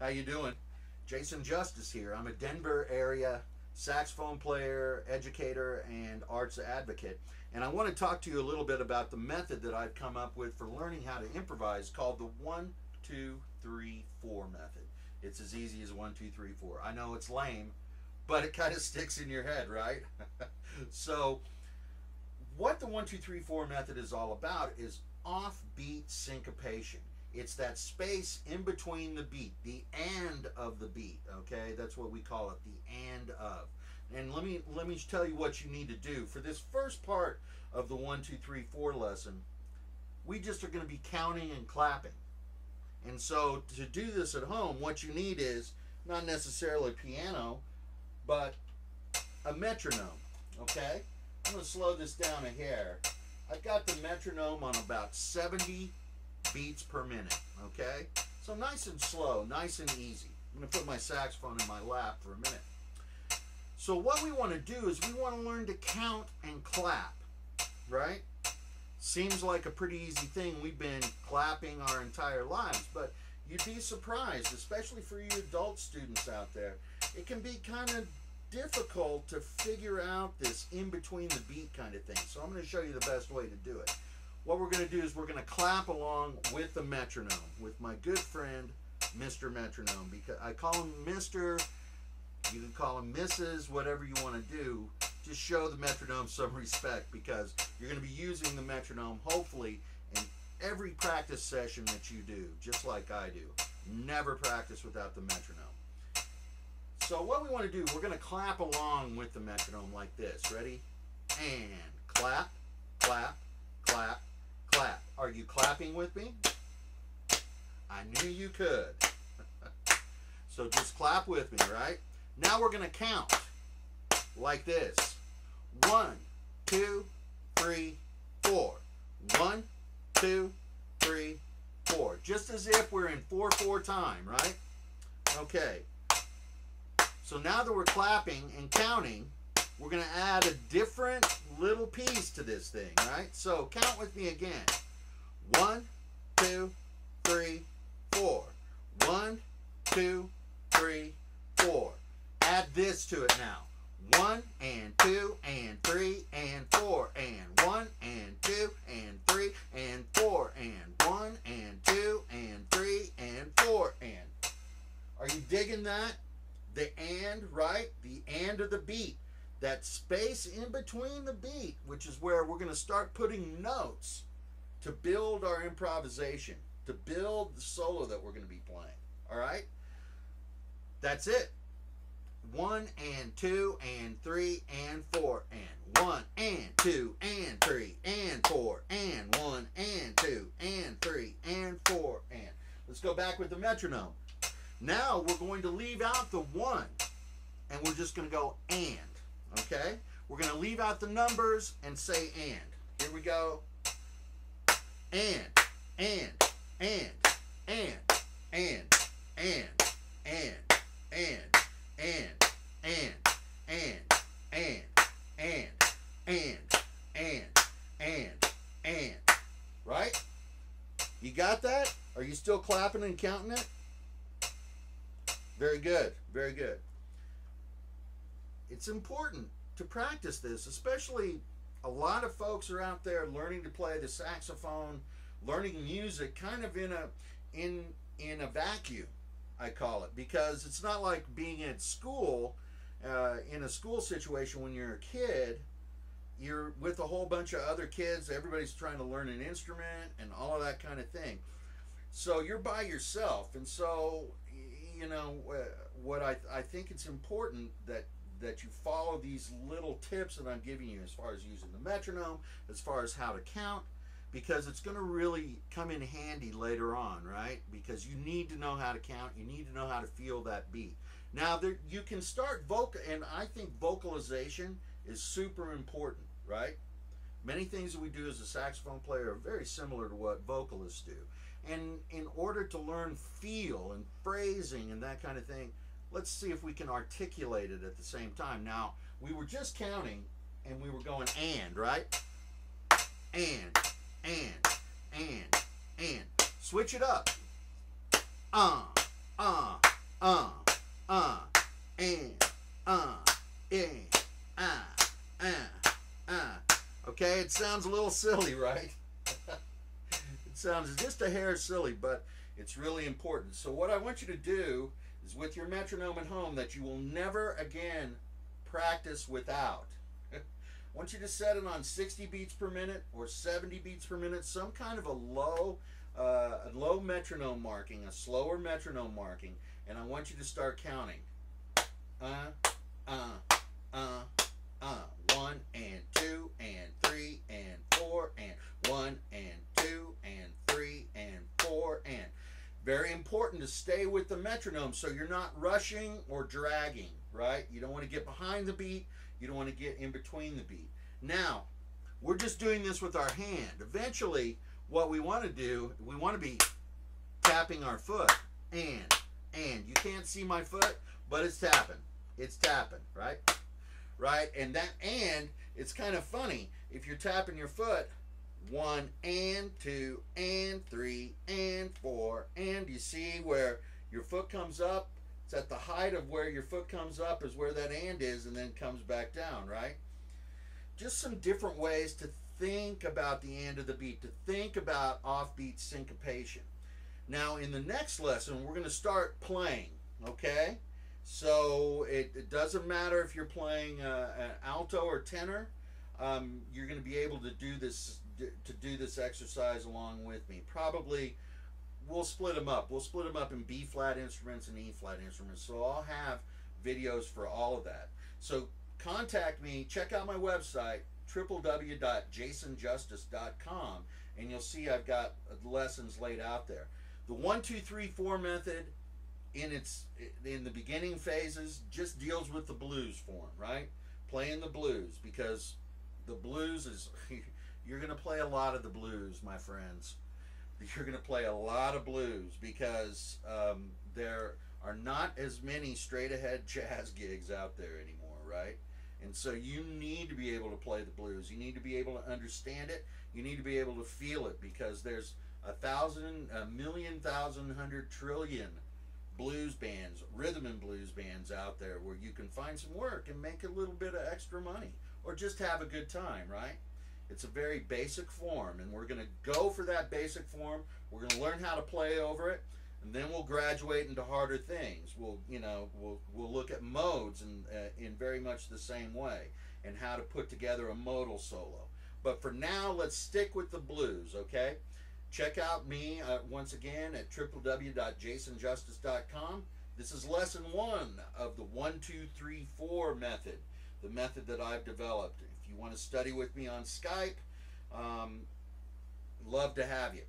How you doing? Jason Justice here. I'm a Denver area saxophone player, educator, and arts advocate. And I want to talk to you a little bit about the method that I've come up with for learning how to improvise called the 1, 2, 3, 4 method. It's as easy as 1, 2, 3, 4. I know it's lame, but it kind of sticks in your head, right? So what the 1, 2, 3, 4 method is all about is offbeat syncopation. It's that space in between the beat, the and of the beat, okay? That's what we call it, the and of. And let me tell you what you need to do. For this first part of the 1, 2, 3, 4 lesson, we just are going to be counting and clapping. And so to do this at home, what you need is not necessarily a piano, but a metronome, okay? I'm going to slow this down a hair. I've got the metronome on about 70 beats per minute, okay? So nice and slow, nice and easy. I'm going to put my saxophone in my lap for a minute. So what we want to do is we want to learn to count and clap, right? Seems like a pretty easy thing. We've been clapping our entire lives, but you'd be surprised, especially for you adult students out there. It can be kind of difficult to figure out this in between the beat kind of thing. So I'm going to show you the best way to do it. What we're going to do is we're going to clap along with the metronome, with my good friend, Mr. Metronome. Because I call him Mr., you can call him Mrs., whatever you want to do. Just show the metronome some respect, because you're going to be using the metronome, hopefully, in every practice session that you do, just like I do. Never practice without the metronome. So what we want to do, we're going to clap along with the metronome like this. Ready? And clap, clap, clap, clap. Are you clapping with me? I knew you could. So just clap with me, right? Now we're going to count like this. 1, 2, 3, 4. 1, 2, 3, 4. Just as if we're in 4/4 time, right? Okay. So now that we're clapping and counting, we're going to add a different little piece to this thing, right? So count with me again. 1, 2, 3, 4. 1, 2, 3, 4. Add this to it now. 1 and 2 and 3 and 4 and 1 and 2 and 3 and 4 and 1 and 2 and 3 and 4 and. Are you digging that? The and, right? The and of the beat. That space in between the beat, which is where we're going to start putting notes to build our improvisation, to build the solo that we're going to be playing. All right? That's it. 1 and 2 and 3 and 4 and 1 and 2 and 3 and 4 and 1 and 2 and 3 and 4 and. Let's go back with the metronome. Now we're going to leave out the 1 and we're just going to go and, okay? We're going to leave out the numbers and say and. Here we go. And, and, and, and, and, and, and, and, and, and, and, right? You got that? Are you still clapping and counting it? Very good, very good. It's important to practice this, especially a lot of folks are out there learning to play the saxophone, learning music kind of in a vacuum, I call it, because it's not like being at school, in a school situation when you're a kid. You're with a whole bunch of other kids, everybody's trying to learn an instrument and all of that kind of thing. So you're by yourself, and so, you know, what I think it's important that you follow these little tips that I'm giving you as far as using the metronome, as far as how to count, because it's going to really come in handy later on, right? Because you need to know how to count, you need to know how to feel that beat. Now, you can start vocal, and I think vocalization is super important, right? Many things that we do as a saxophone player are very similar to what vocalists do. And in order to learn feel and phrasing and that kind of thing, let's see if we can articulate it at the same time. Now, we were just counting and we were going and, right? And. Switch it up. uh, and, in, okay, it sounds a little silly, right? It sounds just a hair silly, but it's really important. So what I want you to do is, with your metronome at home that you will never again practice without, I want you to set it on 60 beats per minute or 70 beats per minute, some kind of a low metronome marking, a slower metronome marking, and I want you to start counting. 1 and 2 and 3 and 4 and 1 and 2 and 3 and 4 and. Very important to stay with the metronome so you're not rushing or dragging, right? You don't want to get behind the beat. You don't want to get in between the beat. Now, we're just doing this with our hand. Eventually, what we want to do, we want to be tapping our foot. And. You can't see my foot, but it's tapping. It's tapping, right? Right? And that and, it's kind of funny. If you're tapping your foot, 1 and 2 and 3 and 4 and, you see where your foot comes up? It's at the height of where your foot comes up is where that and is, and then comes back down, right? Just some different ways to think about the end of the beat, to think about offbeat syncopation. Now, in the next lesson, we're going to start playing, okay? So it doesn't matter if you're playing an alto or tenor. You're going to be able to do this exercise along with me. Probably we'll split them up. We'll split them up in B flat instruments and E flat instruments. So I'll have videos for all of that. So contact me. Check out my website, www.jasonjustice.com, and you'll see I've got lessons laid out there. The 1, 2, 3, 4 method, in the beginning phases, just deals with the blues form, right? Playing the blues, because the blues is you're going to play a lot of the blues, my friends. You're going to play a lot of blues because there are not as many straight ahead jazz gigs out there anymore, right? And so you need to be able to play the blues. You need to be able to understand it. You need to be able to feel it, because there's 1,000, 1,000,000, 1,000, 100 trillion blues bands, rhythm and blues bands out there where you can find some work and make a little bit of extra money, or just have a good time, right? It's a very basic form, and we're going to go for that basic form. We're going to learn how to play over it, and then we'll graduate into harder things. We'll look at modes in very much the same way, and how to put together a modal solo. But for now, let's stick with the blues, okay? Check out me once again at www.jasonjustice.com. This is lesson 1 of the 1, 2, 3, 4 method, the method that I've developed. If you want to study with me on Skype, love to have you.